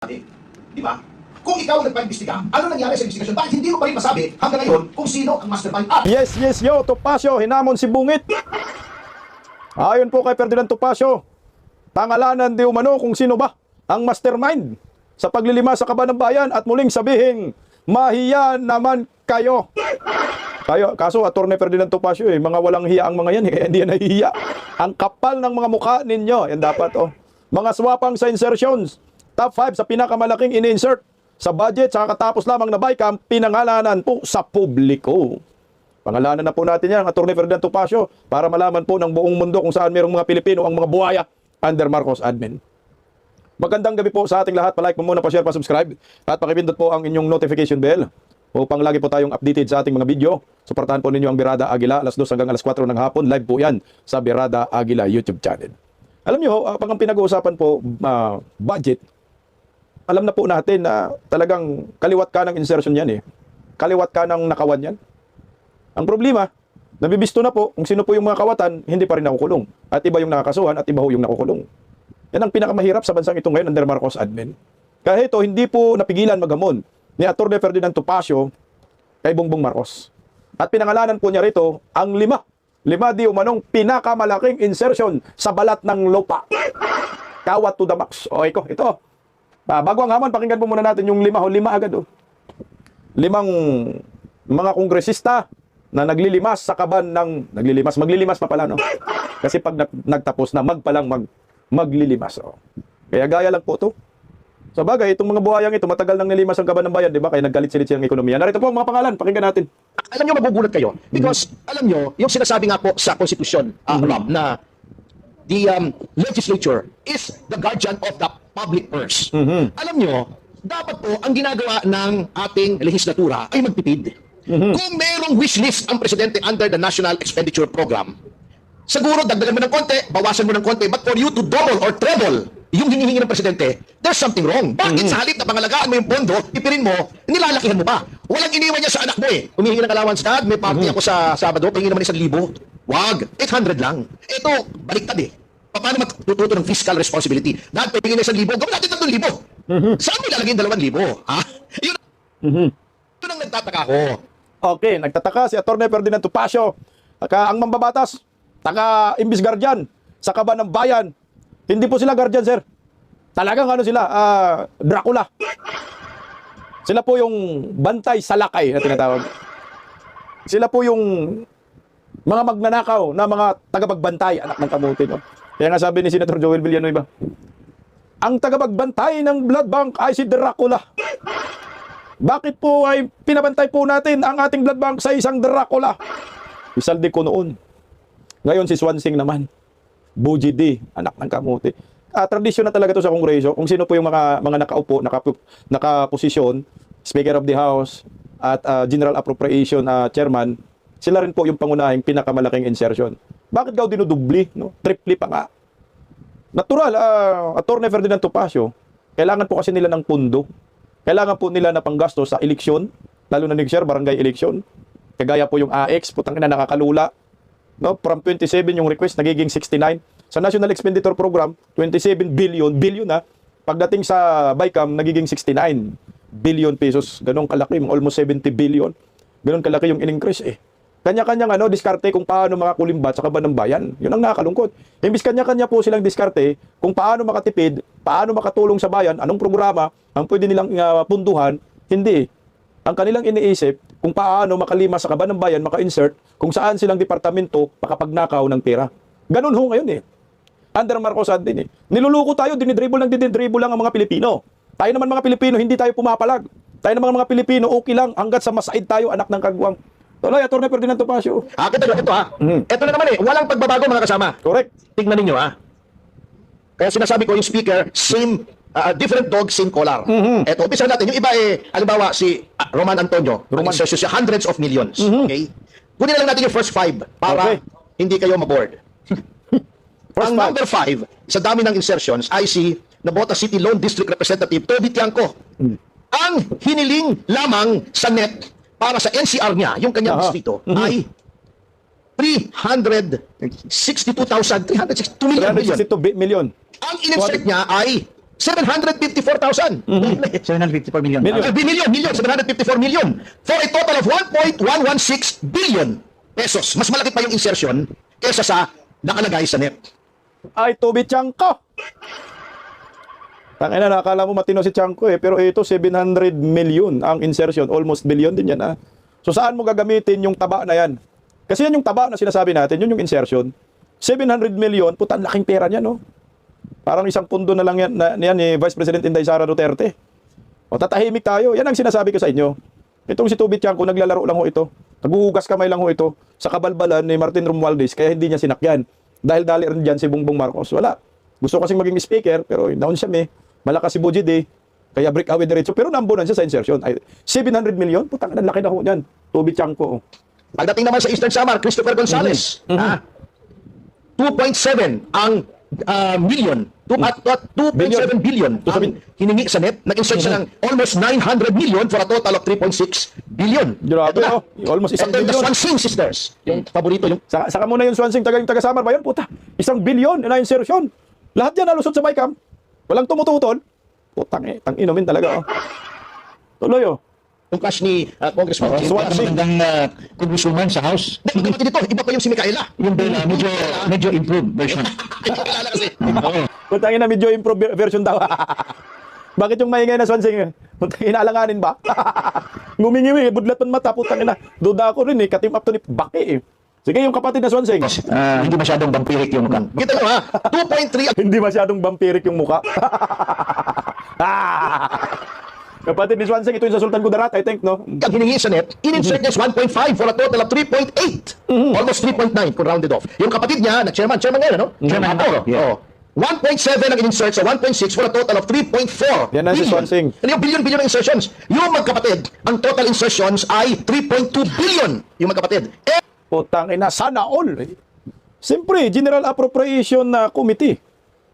Di ba? Kung ikaw nagpa-imbestiga, ano nangyari sa investigasyon? Bakit hindi mo pa rin masabi hanggang ngayon kung sino ang mastermind? Yes, yo, Topacio, hinamon si Bungit. Ayon po kay Ferdinand Topacio, pangalanan di umano kung sino ba ang mastermind sa paglilima sa kaban ng bayan at muling sabihing, mahiya naman kayo. Kaso, Atty. Ferdinand Topacio, mga walang hiya ang mga yan, kaya hindi yan nahihiya. Ang kapal ng mga mukha ninyo, yan dapat, Mga swapang sa insertions, top 5 sa pinakamalaking ini-insert sa budget, sa katapos lamang na BICAM, pinangalanan po sa publiko. Pangalanan na po natin yan, Atty. Ferdinand Topacio, para malaman po ng buong mundo kung saan mayroong mga Pilipino ang mga buhaya under Marcos admin. Magandang gabi po sa ating lahat. Palike po muna, pa-share, pa-subscribe, at pakipindot po ang inyong notification bell upang lagi po tayong updated sa ating mga video. Suportahan po ninyo ang Birada Aguila, alas 2 hanggang alas 4 ng hapon. Live po yan sa Birada Aguila YouTube channel. Alam nyo, pag ang pinag-uusapan po, budget, alam na po natin na talagang kaliwat ka ng insertion yan eh. Kaliwat ka ng nakawan yan. Ang problema, nabibisto na po kung sino po yung mga kawatan, hindi pa rin nakukulong. At iba yung nakakasuhan at iba ho yung nakukulong. Yan ang pinakamahirap sa bansang ito ngayon under Marcos admin. Kaya ito, hindi po napigilan maghamon ni Atty. Ferdinand Topacio kay Bongbong Marcos. At pinangalanan po niya rito ang lima di umanong pinakamalaking insertion sa balat ng lupa. Kawat to the max. O ito. Bago ang hamon, pakinggan po muna natin yung lima agad. Limang mga kongresista na maglilimas pa pala, no? Kasi pag nagtapos na, maglilimas. Kaya gaya lang po to. Sa bagay, itong mga buhayang ito, matagal nang nilimas ang kaban ng bayan, di ba? Kaya naggalit-silit silang ekonomiya. Narito po ang mga pangalan, pakinggan natin. Alam nyo, magugulat kayo. Because, alam nyo, yung sinasabi nga po sa konstitusyon, Rob, na the legislature is the guardian of the public purse. Alam nyo, dapat po, ang ginagawa ng ating legislatura ay magtipid. Kung merong wish list ang presidente under the National Expenditure Program, siguro dagdagan mo ng konti, bawasan mo ng konti, but for you to double or treble yung hinihingi ng presidente, there's something wrong. Bakit sa halip na pangalagaan mo yung pondo, ipirin mo, nilalakihan mo pa? Walang iniwan niya sa anak mo eh. Humihingi ng allowance, Dad, may party ako sa Sabado, pahingi naman 1,000. Wag, 800 lang. Ito, baliktad eh. Paano matututo ng fiscal responsibility? Dad, pahingi ng 1,000, gawin natin 3,000. Saan mo ilalagay yung 2,000? Ha? Yun ang nagtataka ko. Okay, nagtataka si Atty. Ferdinand Topacio. Ang mambabatas, imbis guardian sa kaban ng bayan. Hindi po sila guardian, sir. Talagang sila, Dracula. Sila po yung bantay sa lakay na tinatawag. Sila po yung mga magnanakaw na mga tagapagbantay, anak ng kamuti. No? Kaya nga sabi ni Senator Joel Villanueva, ang tagapagbantay ng blood bank ay si Dracula. Bakit po ay pinabantay po natin ang ating blood bank sa isang Dracula? Isaldi ko noon. Ngayon si Swansing naman. Buji D, anak ng kamuti. Tradisyon na talaga to sa Kongreso. Kung sino po yung mga nakaupo, nakaposisyon, Speaker of the House at General Appropriation Chairman, sila rin po yung pangunahing pinakamalaking insertion. Bakit daw dinudubli? No? Tripli pa nga. Natural, Atty. Ferdinand Topacio, kailangan po kasi nila ng pundo. Kailangan po nila na panggasto sa eleksyon, lalo na next year, barangay eleksyon. Kagaya po yung AX, putang ina, nakakalula. No, from 27 yung request, nagiging 69. Sa National Expenditure Program, 27 billion na. Pagdating sa BICAM, nagiging 69 billion pesos. Ganong kalaki, almost 70 billion. Ganon kalaki yung in-increase eh. Kanya-kanyang diskarte kung paano makakulimbat sa kaban ng bayan. Yun ang nakakalungkot. Imbis kanya-kanya po silang diskarte kung paano makatipid, paano makatulong sa bayan, anong programa ang pwede nilang punduhan, hindi. Ang kanilang iniisip kung paano makalima sa kaban ng bayan, maka-insert, kung saan silang departamento makapagnakaw ng pera. Ganun ho ngayon eh. Under Marcos din eh. Niluluko tayo, dinidribble lang ang mga Pilipino. Tayo naman mga Pilipino, hindi tayo pumapalag. Tayo naman mga Pilipino, okay lang, hanggat sa masaid tayo, anak ng kagwang. Tuloy, Atty. Ferdinand Topacio. Ito ha. Ito na naman eh, walang pagbabago mga kasama. Correct. Tignan ninyo ha. Kaya sinasabi ko yung speaker, same, different dog, same collar. Ito, umpisa natin. Yung iba eh, halimbawa si Roman Antonio, siya hundreds of millions. Okay? Kunin na lang natin yung first 5 para hindi kayo maboard. Ang number 5, sa dami ng insertions, I see Nabota City Lone District Representative Toby Tiangco. Ang hiniling lamang sa net para sa NCR niya, yung kanyang distrito, ay 362 million. million. Ang in-insert niya ay 754,000. 754 million. Million. Million, 754 million. For a total of 1.116 billion pesos. Mas malaki pa yung insertion kesa sa nakalagay sa NEP. Ay, Toby Chanko! Tangina, nakakala mo matino si Chanko pero ito 700 million ang insertion, almost billion din yan So saan mo gagamitin yung taba na yan? Kasi yan yung taba na sinasabi natin, yun yung insertion. 700 million, puta, laking pera niya, no? Parang isang pundo na lang yan ni Vice President Inday Sara Duterte. O tatahimik tayo, yan ang sinasabi ko sa inyo. Itong si Toby Chanko, naglalaro lang ho ito. Naghuhugas kamay lang ho ito sa kabalbalan ni Martin Romualdez, kaya hindi niya sinakyan. Dahil dali rin dyan si Bongbong Marcos. Wala. Gusto kasing maging speaker, pero down siya malakas si Bujid kaya break away diretso. Pero nambunan siya sa insertion. Ay, 700 million? Putang ina, laki na ho yan. Toby Chanko. Pagdating naman sa Eastern Samar, Christopher Gonzales, 2.7 ang million, 2.7 billion ang hiningi sa NEP. Nag-insert siya ng almost 900 million for a total of 3.6 billion. Grabe, Ito na. almost 1 And then the billion. Swansing sisters, yung paborito, yung Saka muna yung Swansing, taga Samar ba yun? Puta, 1 billion na insertion. Lahat yan nalusot sa Bicam. Walang tumututol. Putang inumin talaga. Tuloy yung cash ni Congressman. Swansing. Magandang congresswoman sa House. Hindi, kapatid ito, iba pa yung si Micaela. Yung medyo improved version. Hindi kilala kasi. Putang ina, medyo improved version daw. Bakit yung maingay na Swansing? Putang ina, alanganin ba? Ngumingiwi, budlat man mata, putang ina. Duda ako rin katim up to ni Baki Sige, yung kapatid na Swansing. Hindi masyadong vampiric yung mukha. Kita nyo 2.3 Hindi masyadong vampiric yung muka. Kapatid ni Swansing, ito yung sa Sultan Kudarat, I think, no? ang hiningi sa NEP, in-insert niya is 1.5 for a total of 3.8. Almost 3.9 kung rounded off. Yung kapatid niya, chairman ngayon, no? Chairman Ako, ako, yeah. 1.7 ang in-insert sa 1.6 for a total of 3.4 Yan na si Swansing. Ano yung billion insertions? Yung magkapatid, ang total insertions ay 3.2 billion yung magkapatid. Putang ina, sana all. Siyempre, General Appropriation na Committee.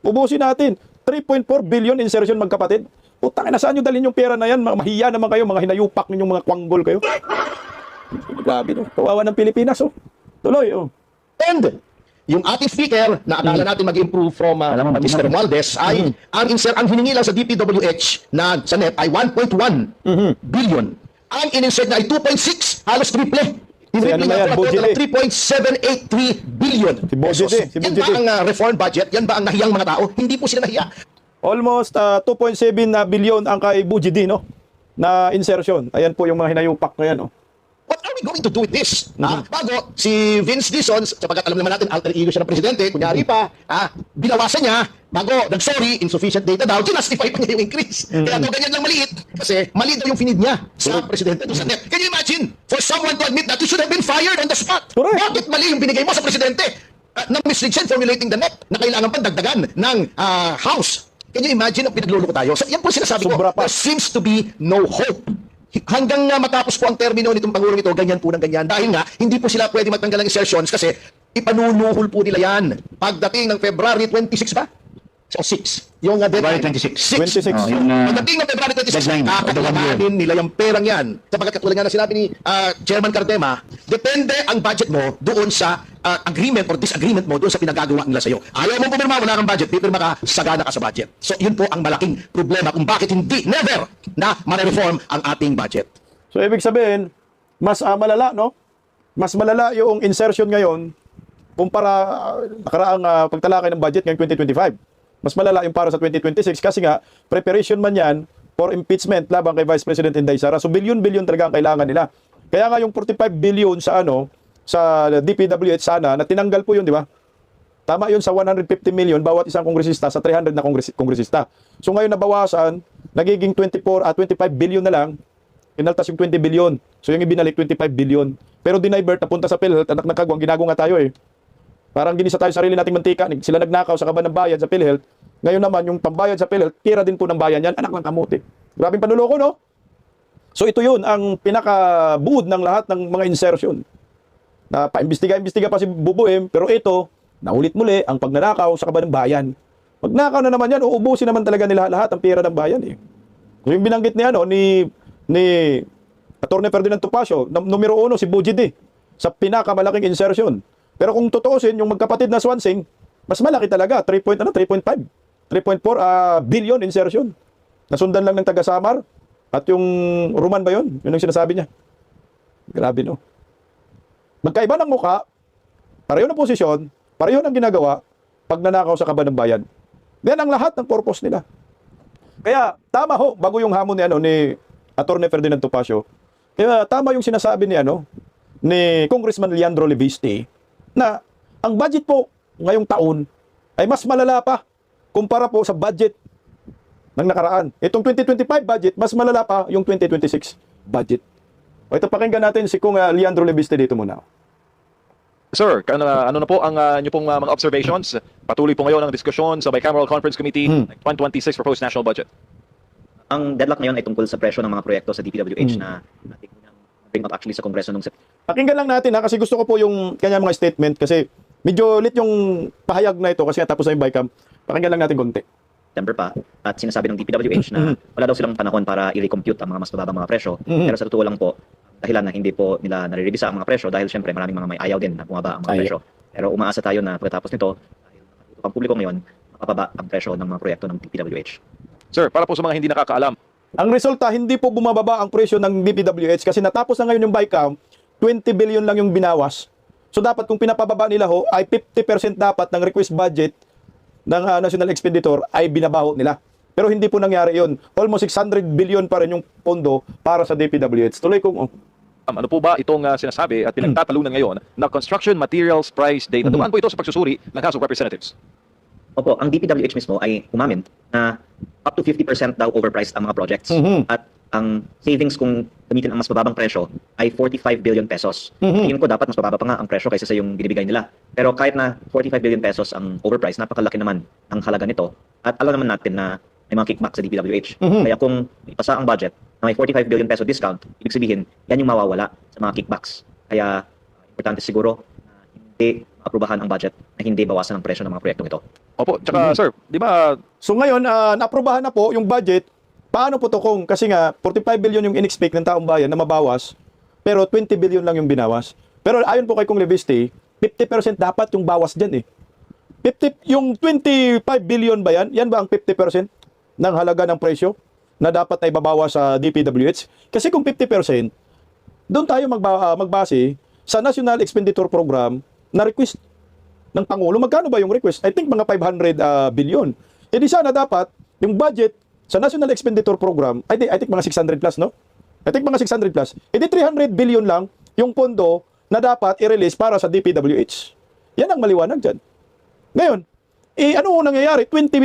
Ubusin natin. 3.4 billion insertion magkapatid. Putang ina, saan nyo dalhin yung pera na yan? Mahiya naman kayo, mga hinayupak ninyong mga kwanggol kayo. Grabe, no? Kawawa ng Pilipinas, Tuloy, And yung ating speaker, na akala natin mag-improve from Mr. Romualdez, ay ang hiningi lang sa DPWH na sa NEP ay 1.1 billion. Ang in-insert na ay 2.6, halos triple. Si ano na yan, Total of Bujidi. 3.783 billion Si Bujidi, pesos. si Yan Bujidi. ba ang reform budget? Yan ba ang nahiyang mga tao? Hindi po sila nahiya. almost 2.7 na billion ang kay Bujidi, no? Na insertion. Ayan po yung mga hinayupak na yan, What are we going to do with this? Bago, si Vince Dizon, sapagkat alam naman natin, alter ego siya ng presidente, kunyari pa, binawasan niya, bago, nag-sorry, insufficient data daw, kinastify pa niya yung increase. Kaya daw ganyan lang maliit, kasi mali daw yung finid niya sa presidente, sa NEP. Can you imagine, for someone to admit that you should have been fired on the spot? Correct. Bakit mali yung binigay mo sa presidente? Na mislead siya in formulating the NEP, na kailangan pa dagdagan ng House. Can you imagine ang pinagluloko tayo? So, yan po sinasabi Sobra ko, pa. there seems to be no hope. Hanggang matapos po ang termino nitong Pangulong ito, ganyan po ng ganyan. Dahil nga, hindi po sila pwede magtanggal ng insertions kasi ipanunuhol po nila yan. Pagdating ng February 26 ba? O 6. Yung deadline. February 26. 26. Yung, Pagdating ng February 26, deadline of the 1 year. kakailanganin nila yung perang yan. Sapagkat katulad nga na sinabi ni Chairman Cardema, depende ang budget mo doon sa agreement or disagreement mo doon sa pinagagawa nila sa'yo. Ayaw mo pumirma, wala kang budget, pipirma ka, sagana ka sa budget. So yun po ang malaking problema kung bakit never na ma-reform ang ating budget. So, ibig sabihin, mas malala, no? Mas malala yung insertion ngayon kumpara nakaraang pagtalakay ng budget ngayong 2025. Mas malala yung para sa 2026 kasi nga, preparation man yan for impeachment laban kay Vice President Inday Sara. So, billion-billion talaga ang kailangan nila. Kaya nga yung 45 billion sa sa DPWH sana, na tinanggal po yun, di ba? Tama yun sa 150 million bawat isang kongresista sa 300 na kongresista. So ngayon nabawasan, nagiging 25 billion na lang, inaltas yung 20 billion. So yung ibinalik 25 billion. Pero dinivert na punta sa PhilHealth, anak ng kagwang, ginagawa nga tayo Parang ginisa tayo sarili nating mantika, sila nagnakaw sa kaban ng bayan sa PhilHealth. Ngayon naman yung pambayad sa PhilHealth, tira din po ng bayan yan, anak ng kamuti. Grabing panuloko, no? So ito yun ang pinakabuod ng lahat ng mga insertion. Na paimbestiga pa si Bubuim, pero ito, naulit muli ang pagnanakaw sa kaban ng bayan. Magnakaw na naman yan, uubusin naman talaga nila lahat ang pera ng bayan Yung binanggit ni Atty. Ferdinand Topacio, numero 1 si Bujidi sa pinakamalaking insertion. Pero kung tutuusin yung magkapatid na Swansing, mas malaki talaga, 3.5. 3.4 billion insertion. Nasundan lang ng taga-Samar. At yung Roman ba yun? Yun ang sinasabi niya. Grabe, no? Magkaiba ng muka, pareho ng posisyon, pareho ng ginagawa, pag nanakaw sa kaban ng bayan. Yan ang lahat ng purpose nila. Kaya, tama ho, bago yung hamon ni Atty. Ferdinand Topacio, kaya tama yung sinasabi ni Congressman Leandro Lebiste, na ang budget po ngayong taon ay mas malala pa kumpara po sa budget ng nakaraan. Itong 2025 budget, mas malala pa yung 2026 budget. O ito, pakinggan natin si Kung Leandro Lebiste dito muna. Sir, ano na po ang inyo pong mga observations? Patuloy po ngayon ang diskusyon sa Bicameral Conference Committee 2026 Proposed National Budget. Ang deadlock ngayon ay tungkol sa presyo ng mga proyekto sa DPWH na natin bring up actually sa Kongreso nung Pakinggan lang natin kasi gusto ko po yung kanya mga statement kasi medyo lit yung pahayag na ito kasi tapos na yung BICAM. Pakinggan lang natin konti. September pa at sinasabi ng DPWH na wala daw silang panahon para i-recompute ang mga mas mababang mga presyo. Pero sa totoo lang po, dahilan na hindi po nila nare-revisa ang mga presyo dahil syempre maraming mga may ayaw din na bumaba ang mga presyo. Pero umaasa tayo na pagkatapos nito, dahil nakatutok ang publiko ngayon, mapababa ang presyo ng mga proyekto ng DPWH. Sir, para po sa mga hindi nakakaalam, Ang resulta, hindi po bumababa ang presyo ng DPWH kasi natapos na ngayon yung BICAM, 20 billion lang yung binawas. So dapat kung pinapababa nila ho, ay 50% dapat ng request budget ng national expenditure ay binabaho nila. Pero hindi po nangyari yun. Almost 600 billion pa rin yung pondo para sa DPWH. Tuloy kong, ano po ba itong sinasabi at pinagtatalunan ngayon na construction materials price data? Dumaan po ito sa pagsusuri ng House of Representatives. Opo, ang DPWH mismo ay umamin na up to 50% daw overpriced ang mga projects. At ang savings kung gamitin ang mas mababang presyo ay 45 billion pesos. Tingin ko dapat mas mababa pa nga ang presyo kaysa sa yung binibigay nila. Pero kahit na 45 billion pesos ang overpriced, napakalaki naman ang halaga nito. At alam naman natin na may mga kickback sa DPWH. Kaya kung ipasa ang budget na may 45 billion peso discount, ibig sabihin, yan yung mawawala sa mga kickbacks. Kaya importante siguro na hindi aprubahan ang budget na hindi bawasan ang presyo ng mga proyektong ito. Opo, tsaka sir, di ba so ngayon, naaprubahan na po yung budget. Paano po to kung? Kasi nga, 45 billion yung in-expect ng taong bayan na mabawas, pero 20 billion lang yung binawas. Pero ayon po kay Kong Lebiste, 50% dapat yung bawas dyan eh. Yung 25 billion ba yan? Yan ba ang 50% ng halaga ng presyo na dapat ay babawas sa DPWH? Kasi kung 50%, doon tayo magbase sa National Expenditure Program na request ng Pangulo. Magkano ba yung request? I think mga 500 billion. E di sana dapat yung budget sa National Expenditure Program, I think mga 600 plus, no? I think mga 600 plus. E di 300 billion lang yung pondo na dapat i-release para sa DPWH. Yan ang maliwanag dyan. Ngayon, ano nangyayari? 20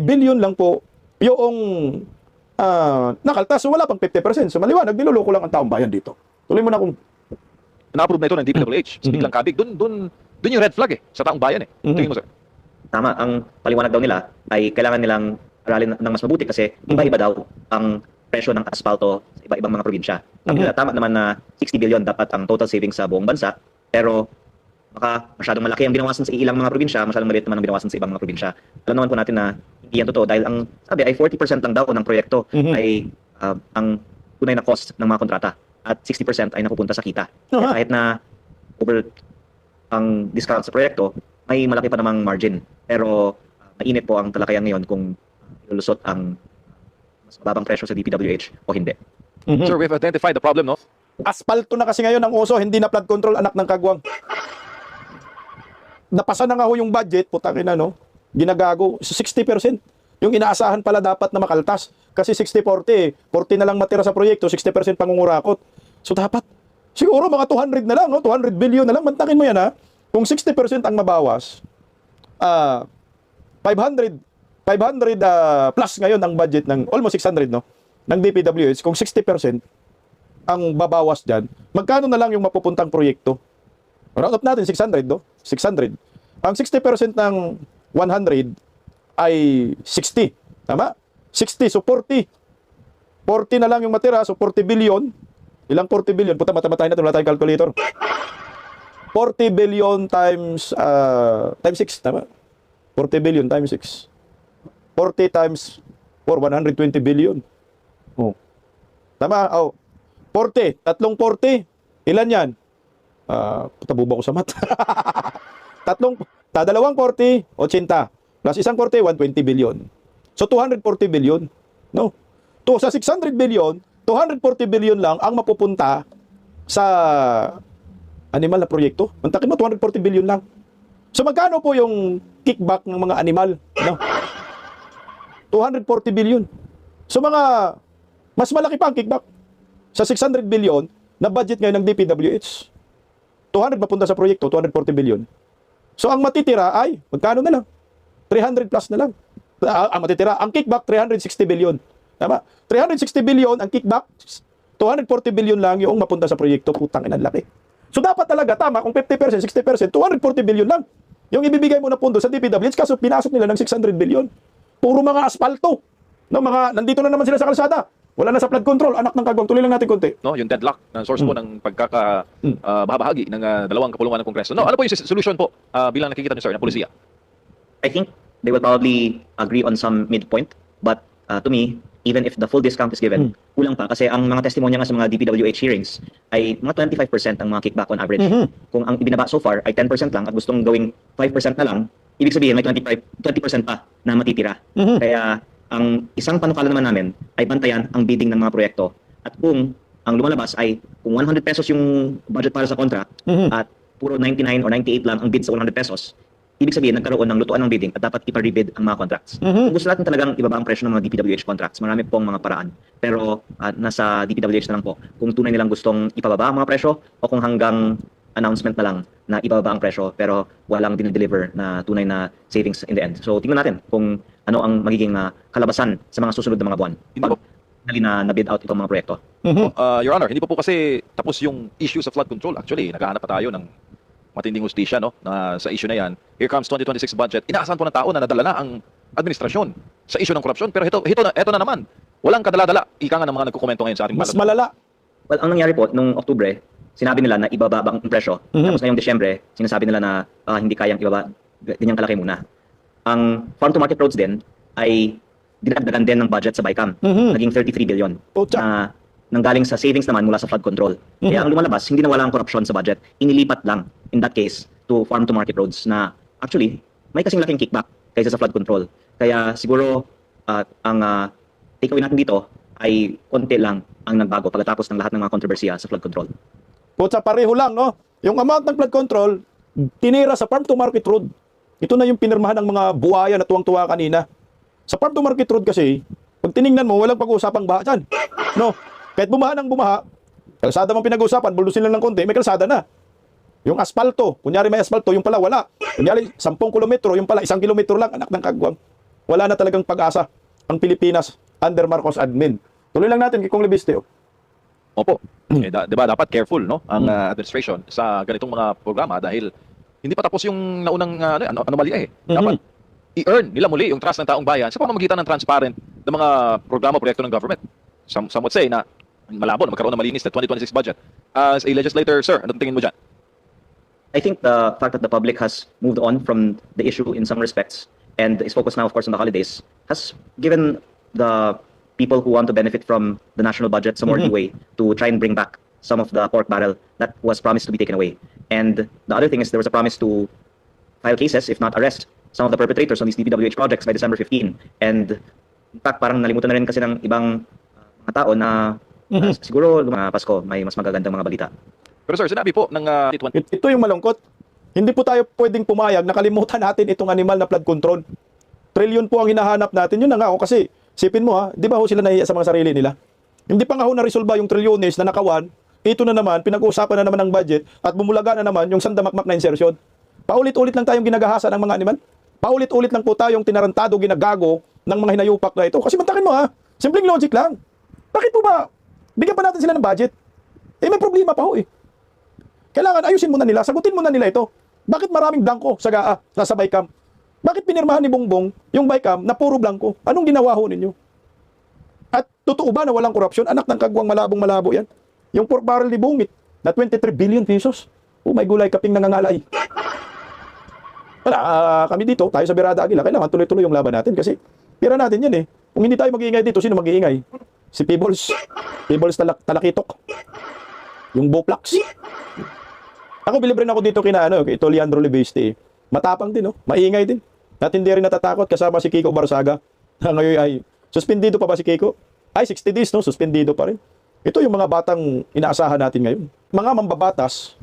billion lang po yung nakaltas. So wala pang 50%. So maliwanag, niloloko lang ang taong bayan dito. Tuloy mo na kung na-approve na ito ng DPWH, biglang kabig, dun yung red flag sa taong bayan eh. Tingin mo sir? Tama, ang paliwanag daw nila ay kailangan nilang aralin ng mas mabuti kasi iba-iba daw ang presyo ng asfalto sa iba-ibang mga probinsya. Tama naman na 60 billion dapat ang total savings sa buong bansa, pero baka masyadong malaki ang binawasan sa ilang mga probinsya, masyadong maliit naman ang binawasan sa ibang mga probinsya. Alam naman po natin na hindi yan totoo dahil ang sabi ay 40% lang daw ng proyekto ay ang tunay na cost ng mga kontrata at 60% ay napupunta sa kita. Kaya kahit na over ang discount sa proyekto, may malaki pa namang margin. Pero mainit po ang talakayan ngayon kung ilulusot ang mas mababang presyo sa DPWH o hindi. Sir, we've identified the problem, no? asfalto na kasi ngayon ang uso, hindi na flood control, anak ng kagwang. Napasa na nga ho yung budget, putang ina, no? Ginagago, 60%. Yung inaasahan pala dapat na makaltas. Kasi 60-40, 40 na lang matira sa proyekto, 60% pangungurakot. So dapat, siguro mga 200 na lang, no? 200 billion na lang, mantakin mo yan, ha? Kung 60% ang mabawas, 500 plus ngayon ang budget ng almost 600, no? Ng DPWH, kung 60% ang babawas dyan, magkano na lang yung mapupuntang proyekto? Round up natin, 600, no? 600. Ang 60% ng 100 ay 60. Tama? 60, so 40. 40 na lang yung matira, so 40 billion. Ilang 40 billion? Puta, matamatay na ito, wala tayong calculator. 40 billion times 6, tama? 40 billion times 6. 40 times 4, 120 billion. Oh. Tama? Oh. 40. Tatlong 40. Ilan yan? Tabuba ko sa mat. dalawang 40, 80. plus isang korte, 120 billion. So 240 billion. No? To sa 600 billion, 240 billion lang ang mapupunta sa animal na proyekto. Mantakin mo, 240 billion lang. So magkano po yung kickback ng mga animal? No? 240 billion. So mas malaki pa ang kickback. Sa 600 billion na budget ngayon ng DPWH. 200 mapunta sa proyekto, 240 billion. So ang matitira ay, magkano na lang? 300 plus na lang. Ang matitira, ang kickback, 360 billion. Tama? 360 billion ang kickback, 240 billion lang yung mapunta sa proyekto. Putang ina, laki. So dapat talaga, tama, kung 50%, 60%, 240 billion lang. Yung ibibigay mo na pondo sa DPWH, kaso pinasok nila ng 600 billion. Puro mga asfalto. No, nandito na naman sila sa kalsada. Wala na sa flood control. Anak ng kagwang. Tuloy lang natin konti. No, yung deadlock na source po ng pagkakabahagi ng dalawang kapulungan ng Kongreso. No, ano po yung solution po bilang nakikita niyo, sir, ng polisiya? I think they will probably agree on some midpoint, but to me, even if the full discount is given, kulang pa kasi ang mga testimonya nga sa mga DPWH hearings ay mga 25% ang mga kickback on average. Kung ang ibinaba so far ay 10% lang at gustong gawing 5% na lang, ibig sabihin may 20% pa na matitira. Kaya ang isang panukala naman namin ay bantayan ang bidding ng mga proyekto. At kung ang lumalabas ay kung 100 pesos yung budget para sa contract at puro 99 or 98 lang ang bid sa 100 pesos, ibig sabihin nagkaroon ng lutuan ng bidding at dapat ipa-rebid ang mga contracts. Kung gusto natin talagang ibaba ang presyo ng mga DPWH contracts, marami pong mga paraan. Pero nasa DPWH na lang po kung tunay nilang gustong ipababa ang mga presyo o kung hanggang announcement na lang na ibababa ang presyo pero walang dinideliver na tunay na savings in the end. So tingnan natin kung ano ang magiging kalabasan sa mga susunod na mga buwan pag na-bid out itong mga proyekto. Your Honor, hindi pa po kasi tapos yung issue sa flood control. Actually, naghahanap pa tayo ng matinding hustisya, no, na sa issue na yan. Here comes 2026 budget. Inaasahan po ng tao na nadala na ang administrasyon sa issue ng korupsyon. Pero ito na naman. Walang kadala-dala. Ika nga ng mga nagkukomento ngayon sa ating Mas malala. Well, ang nangyari po nung Oktubre, sinabi nila na ibaba ang presyo. Tapos ngayong Desyembre, sinasabi nila na hindi kayang ibaba ganyang kalaki muna. Ang farm to market roads din ay dinagdagan din ng budget sa BICAM. Naging 33 billion. Na nanggaling sa savings naman mula sa flood control. Kaya ang lumalabas, hindi na wala ang korupsyon sa budget. Inilipat lang, in that case, to farm to market roads na actually, may kasing laking kickback kaysa sa flood control. Kaya siguro, ang takeaway natin dito ay konti lang ang nagbago pagkatapos ng lahat ng mga kontrobersiya sa flood control. Putsa, pareho lang, no? Yung amount ng flood control, tinira sa farm to market road. Ito na yung pinirmahan ng mga buhaya na tuwang-tuwa kanina. Sa farm to market road kasi, pag tiningnan mo, walang pag-uusapang baha dyan. No? Kahit bumaha ng bumaha, kalsada mong pinag-usapan, bulusin lang ng konti, may kalsada na. Yung asfalto, kunyari may asfalto, yung pala wala. Kunyari 10 kilometro, yung pala 1 kilometro lang, anak ng kagwang. Wala na talagang pag-asa ang Pilipinas under Marcos admin. Tuloy lang natin kay Kong Lebiste. Opo. Diba, dapat careful, no, ang administration sa ganitong mga programa dahil hindi pa tapos yung naunang anomalya eh. Dapat i-earn nila muli yung trust ng taong bayan sa pamamagitan ng transparent ng mga programa, proyekto ng government. Some would say na malabo na magkaroon ng malinis na 2026 budget. As a legislator, sir, anong tingin mo dyan? I think the fact that the public has moved on from the issue in some respects and is focused now, of course, on the holidays has given the people who want to benefit from the national budget some more leeway to try and bring back some of the pork barrel that was promised to be taken away. And the other thing is there was a promise to file cases, if not arrest, some of the perpetrators on these DPWH projects by December 15. And in fact, parang nalimutan na rin kasi ng ibang mga tao na siguro mga Pasko may mas magagandang mga balita. Pero sir, sinabi po ng Ito yung malungkot. Hindi po tayo pwedeng pumayag, nakalimutan natin itong animal na flood control. Trilyon po ang hinahanap natin. Yun na nga ako kasi, sipin mo di ba ho sila nahiya sa mga sarili nila? Hindi pa nga ho na-resolve yung trilyones na nakawan, ito na naman, pinag-uusapan na naman ng budget at bumulaga na naman yung sandamakmak na insertion. Paulit-ulit lang tayong ginagahasa ng mga animal. Paulit-ulit lang po tayong tinarantado, ginagago ng mga hinayupak na ito. Kasi mantakin mo simpleng logic lang. Bakit po ba? Bigyan pa natin sila ng budget. May problema pa ho Kailangan ayusin muna nila, sagutin muna nila ito. Bakit maraming blanco sa GAA, nasa BICAM? Bakit pinirmahan ni Bongbong yung BICAM na puro blanco? Anong ginawa ho ninyo? At totoo ba na walang korupsyon? Anak ng kagwang malabong-malabo yan. Yung pork barrel ni Bungit na 23 billion pesos. May gulay kaping nangangalay. Kami dito, tayo sa Birada Aguila, kailangan tuloy-tuloy yung laban natin kasi pira natin yan Kung hindi tayo mag-iingay dito, sino mag-iingay? Si Peebles Talakitok. Yung Boplax. Ako, bilib rin ako dito kina ito Leandro Lebeste. Matapang din, maingay din. At hindi rin natatakot kasama si Kiko Barsaga na ngayon ay suspendido pa ba si Kiko? Ay, 60 days, no? Suspendido pa rin. Ito yung mga batang inaasahan natin ngayon. Mga mambabatas,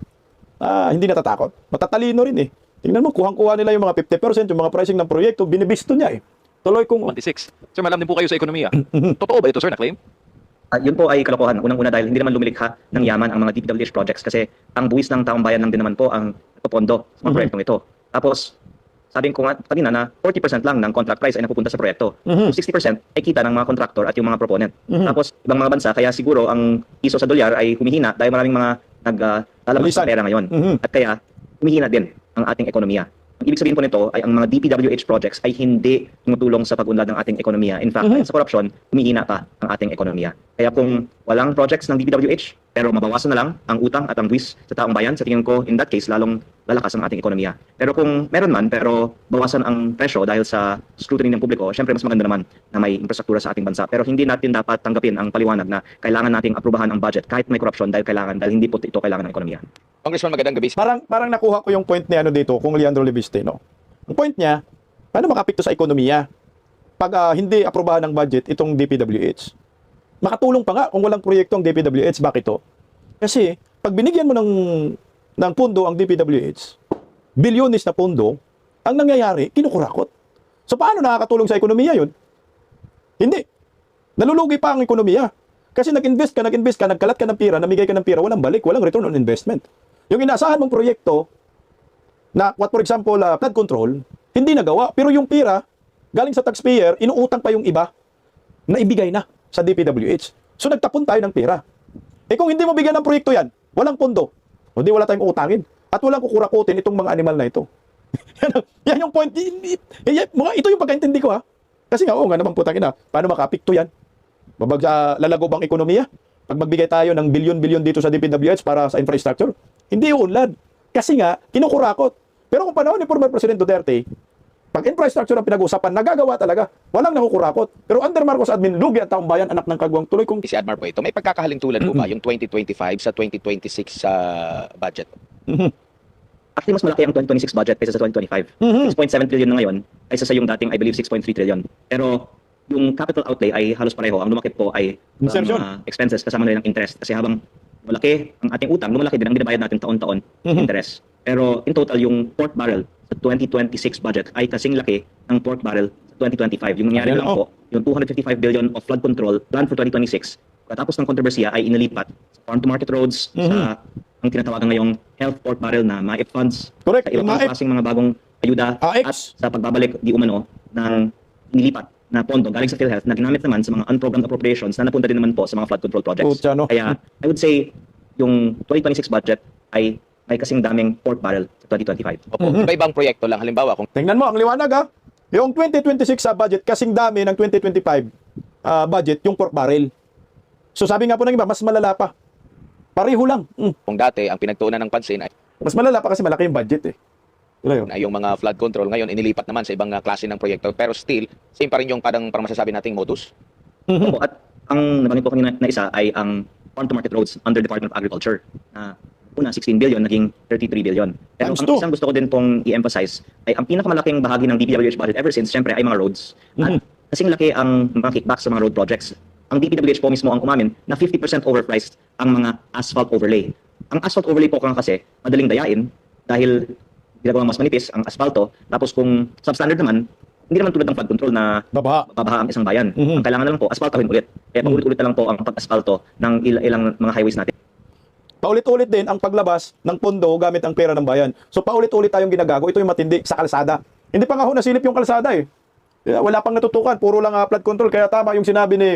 hindi natatakot. Matatalino rin eh. Tingnan mo, kuhang-kuha nila yung mga 50%, yung mga pricing ng proyekto, binibisto niya eh. Tuloy kung... 26. Sir, malam din po kayo sa ekonomiya. Totoo ba ito, sir, na claim? Yun po ay kalokohan. Unang-una dahil hindi naman lumilikha ng yaman ang mga DPWH projects kasi ang buwis ng taong bayan lang din naman po ang pondo sa mga proyektong ito. Tapos, sabi ko nga kanina na 40% lang ng contract price ay napupunta sa proyekto. So 60% ay kita ng mga contractor at yung mga proponent. Tapos, ibang mga bansa, kaya siguro ang piso sa dolyar ay humihina dahil maraming mga naglalabas sa pera ngayon. At kaya, humihina din ang ating ekonomiya. Ang ibig sabihin po nito ay ang mga DPWH projects ay hindi tumutulong sa pag-unlad ng ating ekonomiya. In fact, dahil sa korupsyon, humihina pa ang ating ekonomiya. Kaya kung walang projects ng DPWH, pero mabawasan na lang ang utang at ang buwis sa taong bayan, sa tingin ko, in that case, lalong lalakas ang ating ekonomiya. Pero kung meron man, pero bawasan ang presyo dahil sa scrutiny ng publiko, syempre mas maganda naman na may infrastruktura sa ating bansa. Pero hindi natin dapat tanggapin ang paliwanag na kailangan nating aprubahan ang budget kahit may korupsyon dahil hindi po ito kailangan ng ekonomiya. Congressman, magandang gabi. Parang nakuha ko yung point ni dito, kung Leandro Leviste, no? Ang point niya, paano makapikto sa ekonomiya pag hindi aprobahan ng budget itong DPWH? Makatulong pa nga kung walang proyekto ang DPWH. Bakit to? Kasi pag binigyan mo ng pondo ang DPWH, bilyones na pondo, ang nangyayari, kinukurakot. So paano nakakatulong sa ekonomiya yun? Hindi. Nalulugi pa ang ekonomiya. Kasi nag-invest ka, nagkalat ka ng pira, namigay ka ng pira, walang balik, walang return on investment. Yung inaasahan mong proyekto, na what for example, flood control, hindi nagawa. Pero yung pira, galing sa taxpayer, inuutang pa yung iba na ibigay na sa DPWH. So nagtapon tayo ng pira. Eh kung hindi mo bigyan ng proyekto yan, walang pondo, hindi wala tayong utangin. At walang kukurakutin itong mga animal na ito. Yan yung point. Ito yung pagkaintindi ko ha. Kasi nga, nga naman putang ina, paano makapikto yan? Lalago bang ekonomiya? Pag magbigay tayo ng bilyon-bilyon dito sa DPWH para sa infrastructure, hindi uunlad. Kasi nga, kinukurakot. Pero kung panahon ni former President Duterte, pag infrastructure ang pinag-usapan, nagagawa talaga. Walang nakukurakot. Pero under Marcos admin, lugi ang taong bayan, anak ng kagwang tuloy kung... Si Admar po ito, may pagkakahalintulad po ba yung 2025 sa 2026 budget? Actually, mas malaki ang 2026 budget kaysa sa 2025. 6.7 trillion na ngayon kaysa sa yung dating, I believe, 6.3 trillion. Pero yung capital outlay ay halos pareho. Ang lumakit po ay mga expenses kasama na rin ang interest. Kasi habang malaki ang ating utang, lumalaki din ang binabayad natin taon-taon interest. Pero in total, yung pork barrel sa 2026 budget ay kasing laki ng pork barrel sa 2025. Yung nangyari lang po, yung 255 billion of flood control plan for 2026, katapos ng kontrobersiya ay inilipat sa farm-to-market roads, sa ang tinatawagan ngayong health pork barrel na MAIP funds, correct, sa ilang klaseng mga bagong ayuda at sa pagbabalik di umano ng inilipat na pondo galing sa PhilHealth na ginamit naman sa mga unprogrammed appropriations na napunta din naman po sa mga flood control projects. Kaya I would say yung 2026 budget ay may kasing daming pork barrel sa 2025. Opo, iba-ibang proyekto lang. Halimbawa, kung Tingnan mo, ang liwanag ha. Yung 2026 sa budget, kasing dami ng 2025 budget, yung pork barrel. So sabi nga po ng iba, mas malala pa. Pareho lang. kung dati ang pinagtuunan ng pansin Mas malala pa kasi malaki yung budget eh. ay yung mga flood control, ngayon inilipat naman sa ibang klase ng proyekto. Pero still, same pa rin yung parang masasabi nating modus. Opo, at ang nabanggit ko kanina na isa ay ang farm-to-market roads under Department of Agriculture. Una, 16 billion, naging 33 billion. Pero ang isang gusto ko din pong i-emphasize ay ang pinakamalaking bahagi ng DPWH budget ever since, syempre, ay mga roads. At kasing laki ang mga kickbacks sa mga road projects. Ang DPWH po mismo ang umamin na 50% overpriced ang mga asphalt overlay. Ang asphalt overlay po kasi madaling dayain dahil ginagawang mas manipis ang asfalto. Tapos kung substandard naman, hindi naman tulad ng flood control na babaha ang isang bayan. Ang kailangan na lang po, asfaltahin ulit. Kaya paulit-ulit na lang po ang pag-asfalto ng ilang mga highways natin. Paulit-ulit din ang paglabas ng pondo gamit ang pera ng bayan. So paulit-ulit tayong ginagago. Ito yung matindi sa kalsada. Hindi pa nga ho nasilip yung kalsada eh. Wala pang natutukan. Puro lang flood control. Kaya tama yung sinabi ni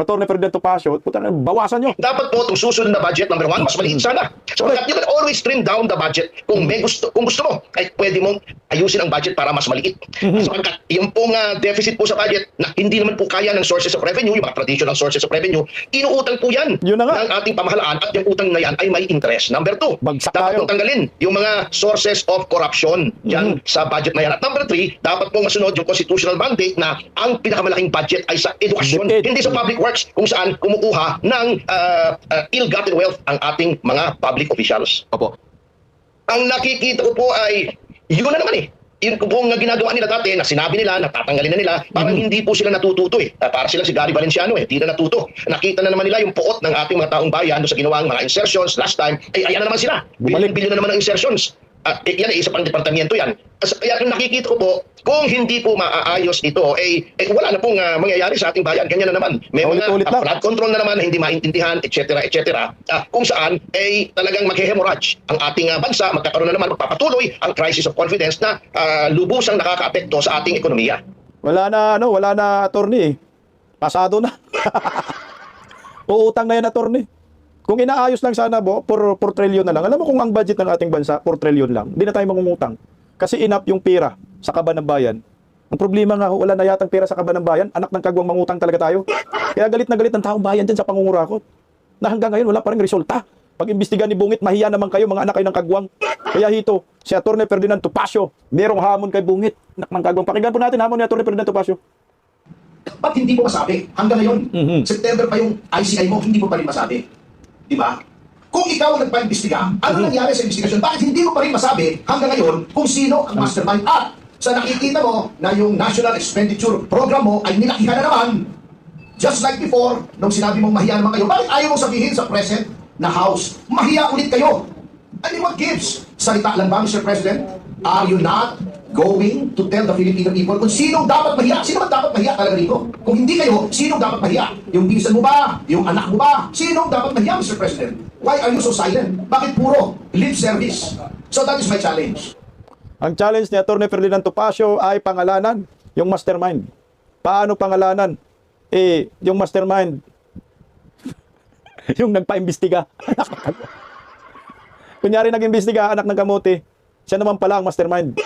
Atty. Ferdinand Topacio, bawasan nyo. Dapat po itong susunod na budget, number one, mas maliit sana. So you can always trim down the budget kung gusto mo, ay pwede mong ayusin ang budget para mas maliit. Sapagkat yung pong deficit po sa budget na hindi naman po kaya ng sources of revenue, yung mga traditional sources of revenue, inuutang po yan Yun na nga. ng ating pamahalaan at yung utang na yan ay may interest. Number two, Bagsak dapat tayo. pong tanggalin yung mga sources of corruption yan sa budget na yan. At number three, dapat pong masunod yung constitutional mandate na ang pinakamalaking budget ay sa edukasyon, hindi sa public works kung saan kumukuha ng ill-gotten wealth ang ating mga public officials. Opo. Ang nakikita ko po ay yun na naman eh. yung kung ginagawa nila dati, na sinabi nila, natatanggalin na nila, parang hindi po sila natututo eh. Para sila si Gary Valenciano eh, di na natuto. Nakita na naman nila yung puot ng ating mga taong bayan doon sa ginawang mga insertions last time, ay ayan na naman sila. Bumalik. Billion na naman ang insertions. Yan ay isa pang departamento yan. Kaya kung nakikita ko po, kung hindi po maaayos ito, wala na pong mangyayari sa ating bayan. Ganyan na naman. May mga Ulit-ulit lang. flood control na naman na hindi maintindihan, etc. etc. Kung saan talagang mag-hemorrhage ang ating bansa, magkakaroon na naman, magpapatuloy ang crisis of confidence na lubusang nakakaapekto sa ating ekonomiya. Wala na attorney eh. Pasado na. Uutang na yan attorney. Kung inaayos lang sana po, 4 trillion na lang. Alam mo kung ang budget ng ating bansa, 4 trillion lang, hindi na tayo mangungutang. Kasi enough yung pera sa kaban ng bayan. Ang problema nga, wala na yatang pera sa kaban ng bayan. Anak ng kagwang mangutang talaga tayo. Kaya galit na galit ang taong bayan dyan sa pangungurakot. Na hanggang ngayon, wala pa rin resulta. Pag imbestigan ni Bungit, mahiya naman kayo, mga anak kayo ng kagwang. Kaya hito, si Atty. Ferdinand Topacio, merong hamon kay Bungit. Anak ng kagwang. Pakinggan po natin hamon ni Atty. Ferdinand Topacio. Ba't hindi mo masabi? Hanggang ngayon, September pa yung ICI mo, hindi mo pa rin masabi. Di ba? Kung ikaw ang nagpa-imbestiga, ano nangyari sa investigasyon? Bakit hindi mo pa rin masabi hanggang ngayon kung sino ang mastermind? At sa nakikita mo na yung National Expenditure Program mo ay nilakihan na naman. Just like before, nung sinabi mong mahiya naman kayo, bakit ayaw mong sabihin sa present na House, mahiya ulit kayo? I mean, what gives? Salita lang ba, Mr. President? Are you not going to tell the Filipino people kung sinong dapat mahiya? Sino ba dapat mahiya talaga dito? Kung hindi kayo, sinong dapat mahiya? Yung pinsan mo ba? Yung anak mo ba? Sinong dapat mahiya, Mr. President? Why are you so silent? Bakit puro lip service? So that is my challenge. Ang challenge ni Atty. Ferdinand Topacio ay pangalanan, yung mastermind. Paano pangalanan? Yung mastermind, yung nagpa-imbestiga. Kunyari nag-imbestiga, anak ng kamote, siya naman pala ang mastermind.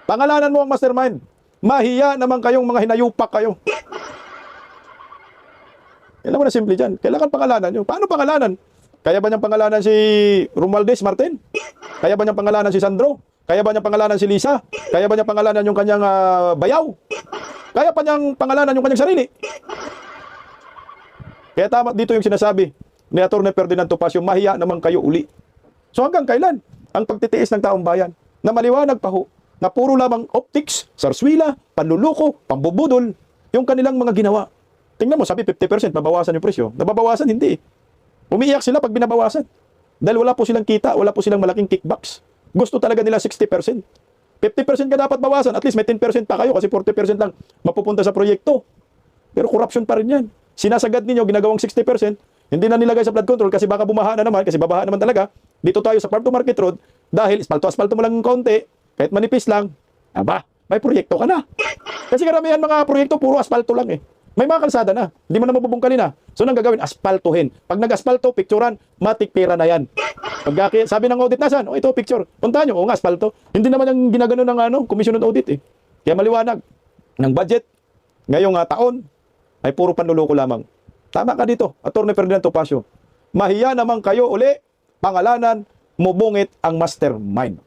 Pangalanan mo ang mastermind. Mahiya naman kayong mga hinayupak kayo. Kailan mo na simple dyan. Kailangan pangalanan nyo. Paano pangalanan? Kaya ba niyang pangalanan si Romualdez Martin? Kaya ba niyang pangalanan si Sandro? Kaya ba niyang pangalanan si Lisa? Kaya ba niyang pangalanan yung kanyang bayaw? Kaya pa niyang pangalanan yung kanyang sarili? Kaya tama dito yung sinasabi ni Atty. Ferdinand Topacio, mahiya naman kayo uli. So hanggang kailan ang pagtitiis ng taong bayan na maliwanag pa ho, na puro lamang optics, sarswila, panluluko, pambubudol, yung kanilang mga ginawa. Tingnan mo, sabi 50% babawasan yung presyo. Nababawasan, hindi. Umiiyak sila pag binabawasan. Dahil wala po silang kita, wala po silang malaking kickbacks. Gusto talaga nila 60%. 50% ka dapat bawasan, at least may 10% pa kayo kasi 40% lang mapupunta sa proyekto. Pero corruption pa rin yan. Sinasagad ninyo, ginagawang 60%, hindi na nilagay sa flood control kasi baka bumaha na naman, kasi babaha naman talaga. Dito tayo sa Farm to Market Road, dahil espalto-espalto mo lang ng konti, kahit manipis lang, aba, may proyekto ka na. Kasi karamihan mga proyekto, puro asfalto lang eh. May mga kalsada na, hindi mo na mabubungkalin na. So nang gagawin, aspaltuhin. Pag nag-aspalto, picturean, matik pera na yan. Pag sabi ng audit, nasan? Ito picture. Puntahan nyo, nga, aspalto. Hindi naman yung ginagano ng Commission on Audit eh. Kaya maliwanag, ng budget, ngayong taon, ay puro panluloko lamang. Tama ka dito, Atty. Ferdinand Topacio. Mahiya naman kayo uli, pangalanan, mubungit ang mastermind.